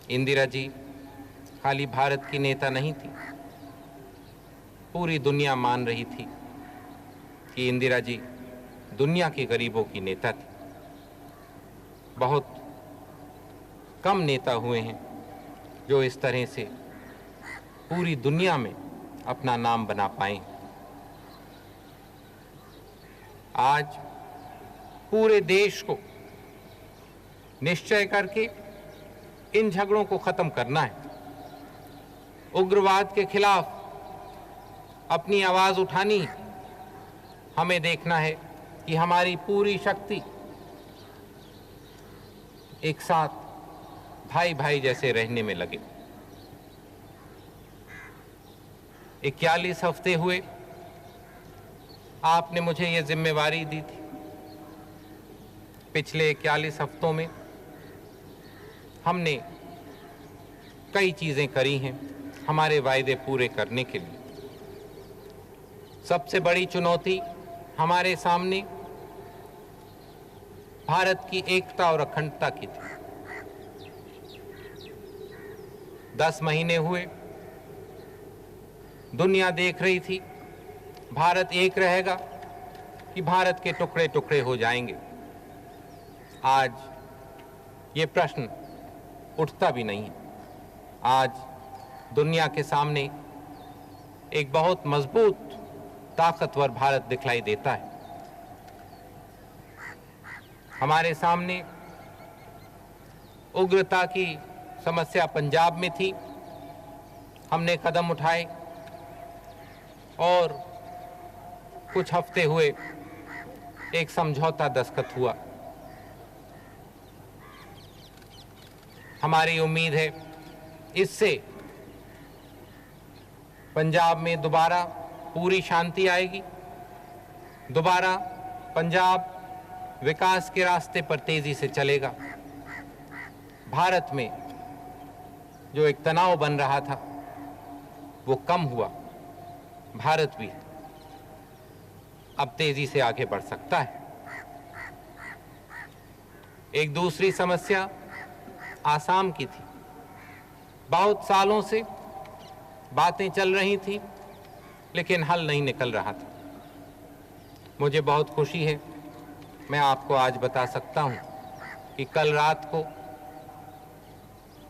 इंदिरा जी खाली भारत की नेता नहीं थी, पूरी दुनिया मान रही थी कि इंदिरा जी दुनिया के गरीबों की नेता थी। बहुत कम नेता हुए हैं जो इस तरह से पूरी दुनिया में अपना नाम बना पाए। आज पूरे देश को निश्चय करके इन झगड़ों को खत्म करना है। उग्रवाद के खिलाफ अपनी आवाज उठानी है। हमें देखना है कि हमारी पूरी शक्ति एक साथ भाई भाई जैसे रहने में लगे। 41 हफ्ते हुए आपने मुझे ये जिम्मेवारी दी थी। पिछले 41 हफ्तों में हमने कई चीजें करी हैं हमारे वायदे पूरे करने के लिए। सबसे बड़ी चुनौती हमारे सामने भारत की एकता और अखंडता की थी। 10 महीने हुए, दुनिया देख रही थी भारत एक रहेगा कि भारत के टुकड़े टुकड़े हो जाएंगे। आज ये प्रश्न उठता भी नहीं है। आज दुनिया के सामने एक बहुत मजबूत ताकतवर भारत दिखलाई देता है। हमारे सामने उग्रता की समस्या पंजाब में थी, हमने कदम उठाए और कुछ हफ्ते हुए एक समझौता दस्तखत हुआ। हमारी उम्मीद है इससे पंजाब में दोबारा पूरी शांति आएगी, दोबारा पंजाब विकास के रास्ते पर तेजी से चलेगा। भारत में जो एक तनाव बन रहा था वो कम हुआ। भारत भी अब तेजी से आगे बढ़ सकता है। एक दूसरी समस्या आसाम की थी। बहुत सालों से बातें चल रही थी लेकिन हल नहीं निकल रहा था। मुझे बहुत खुशी है, मैं आपको आज बता सकता हूं कि कल रात को,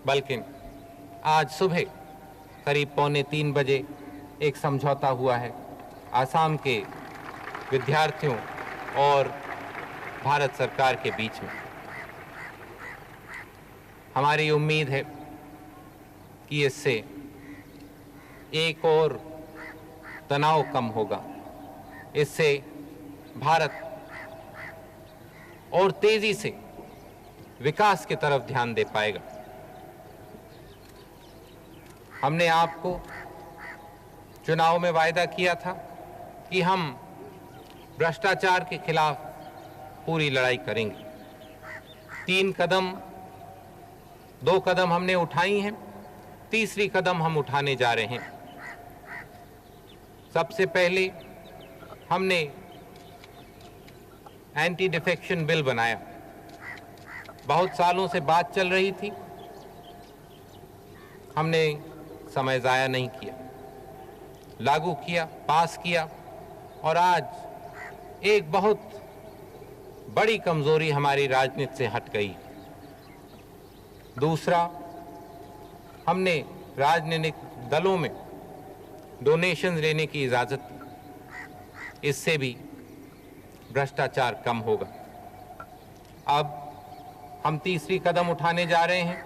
बल्कि आज सुबह करीब 2:45 बजे एक समझौता हुआ है आसाम के विद्यार्थियों और भारत सरकार के बीच में। हमारी उम्मीद है कि इससे एक और तनाव कम होगा, इससे भारत और तेजी से विकास की तरफ ध्यान दे पाएगा। हमने आपको चुनाव में वायदा किया था कि हम भ्रष्टाचार के खिलाफ पूरी लड़ाई करेंगे। 2 कदम हमने उठाई हैं, तीसरी कदम हम उठाने जा रहे हैं। सबसे पहले हमने एंटी डिफेक्शन बिल बनाया। बहुत सालों से बात चल रही थी, हमने समय जाया नहीं किया, लागू किया, पास किया और आज एक बहुत बड़ी कमजोरी हमारी राजनीति से हट गई। दूसरा, हमने राजनीतिक दलों में डोनेशन लेने की इजाजत दी। इससे भी भ्रष्टाचार कम होगा। अब हम तीसरी कदम उठाने जा रहे हैं,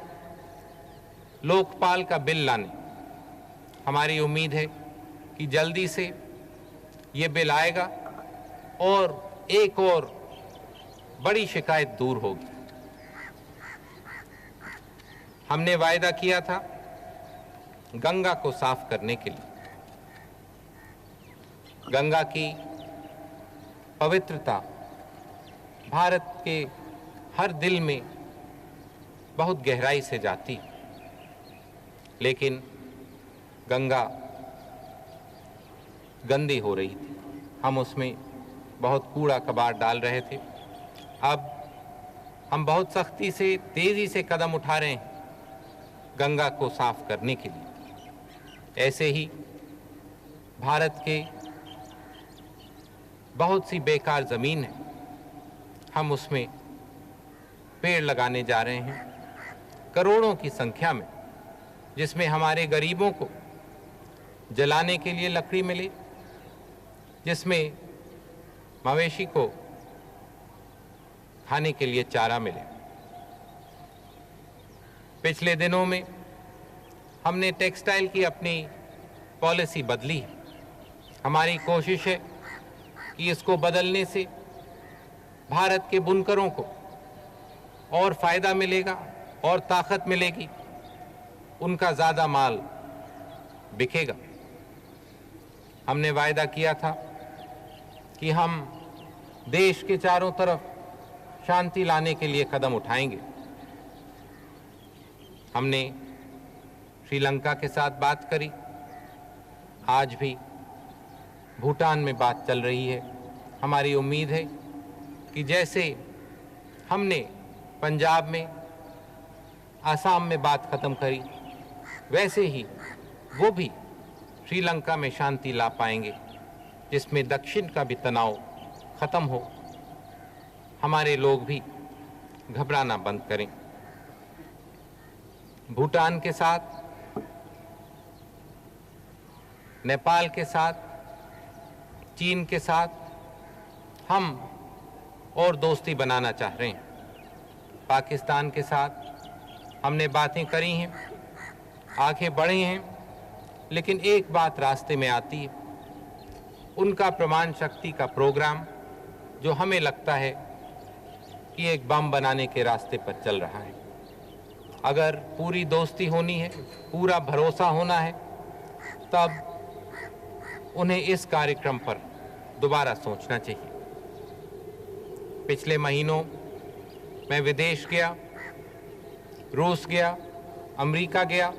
लोकपाल का बिल लाने। हमारी उम्मीद है कि जल्दी से ये बिल आएगा और एक और बड़ी शिकायत दूर होगी। हमने वायदा किया था गंगा को साफ करने के लिए। गंगा की पवित्रता भारत के हर दिल में बहुत गहराई से जाती है, लेकिन गंगा गंदी हो रही थी। हम उसमें बहुत कूड़ा कबाड़ डाल रहे थे। अब हम बहुत सख्ती से, तेजी से कदम उठा रहे हैं गंगा को साफ करने के लिए। ऐसे ही भारत के बहुत सी बेकार ज़मीन है, हम उसमें पेड़ लगाने जा रहे हैं करोड़ों की संख्या में, जिसमें हमारे गरीबों को जलाने के लिए लकड़ी मिले, जिसमें मवेशी को खाने के लिए चारा मिले। पिछले दिनों में हमने टेक्सटाइल की अपनी पॉलिसी बदली है। हमारी कोशिश है कि इसको बदलने से भारत के बुनकरों को और फायदा मिलेगा और ताकत मिलेगी, उनका ज़्यादा माल बिकेगा। हमने वायदा किया था कि हम देश के चारों तरफ शांति लाने के लिए कदम उठाएंगे। हमने श्रीलंका के साथ बात करी, आज भी भूटान में बात चल रही है। हमारी उम्मीद है कि जैसे हमने पंजाब में, आसाम में बात खत्म करी, वैसे ही वो भी श्रीलंका में शांति ला पाएंगे, जिसमें दक्षिण का भी तनाव खत्म हो, हमारे लोग भी घबराना बंद करें। भूटान के साथ, नेपाल के साथ, चीन के साथ हम और दोस्ती बनाना चाह रहे हैं। पाकिस्तान के साथ हमने बातें करी हैं, आगे बढ़े हैं, लेकिन एक बात रास्ते में आती है, उनका प्रमाण शक्ति का प्रोग्राम जो हमें लगता है कि एक बम बनाने के रास्ते पर चल रहा है। अगर पूरी दोस्ती होनी है, पूरा भरोसा होना है, तब उन्हें इस कार्यक्रम पर दोबारा सोचना चाहिए। पिछले महीनों मैं विदेश गया, रूस गया, अमेरिका गया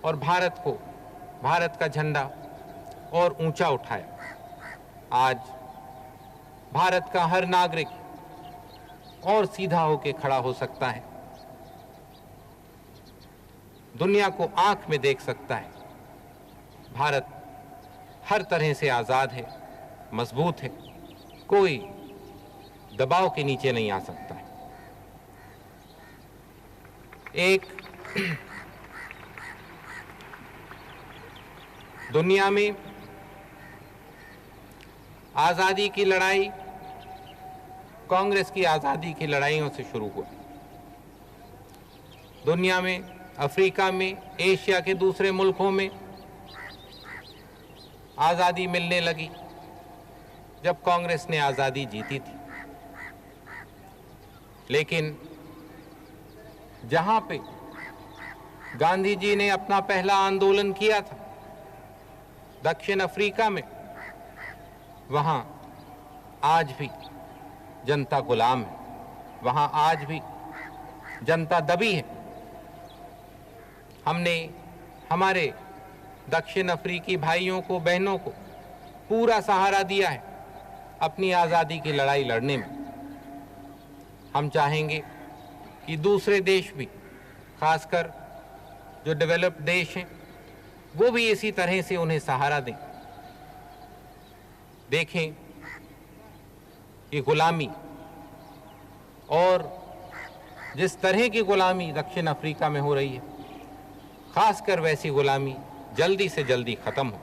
और भारत का झंडा और ऊंचा उठाया। आज भारत का हर नागरिक और सीधा होकर खड़ा हो सकता है, दुनिया को आंख में देख सकता है। भारत हर तरह से आज़ाद है, मजबूत है, कोई दबाव के नीचे नहीं आ सकता है। एक दुनिया में आज़ादी की लड़ाई कांग्रेस की आज़ादी की लड़ाइयों से शुरू हुआ। दुनिया में, अफ्रीका में, एशिया के दूसरे मुल्कों में आज़ादी मिलने लगी जब कांग्रेस ने आज़ादी जीती थी। लेकिन जहां पे गांधी जी ने अपना पहला आंदोलन किया था, दक्षिण अफ्रीका में, वहां आज भी जनता गुलाम है, वहां आज भी जनता दबी है। हमने हमारे दक्षिण अफ्रीकी भाइयों को, बहनों को पूरा सहारा दिया है अपनी आज़ादी की लड़ाई लड़ने में। हम चाहेंगे कि दूसरे देश भी, खासकर जो डेवलप्ड देश हैं, वो भी इसी तरह से उन्हें सहारा दें। देखें कि गुलामी, और जिस तरह की गुलामी दक्षिण अफ्रीका में हो रही है, खासकर वैसी गुलामी जल्दी से जल्दी खत्म हो।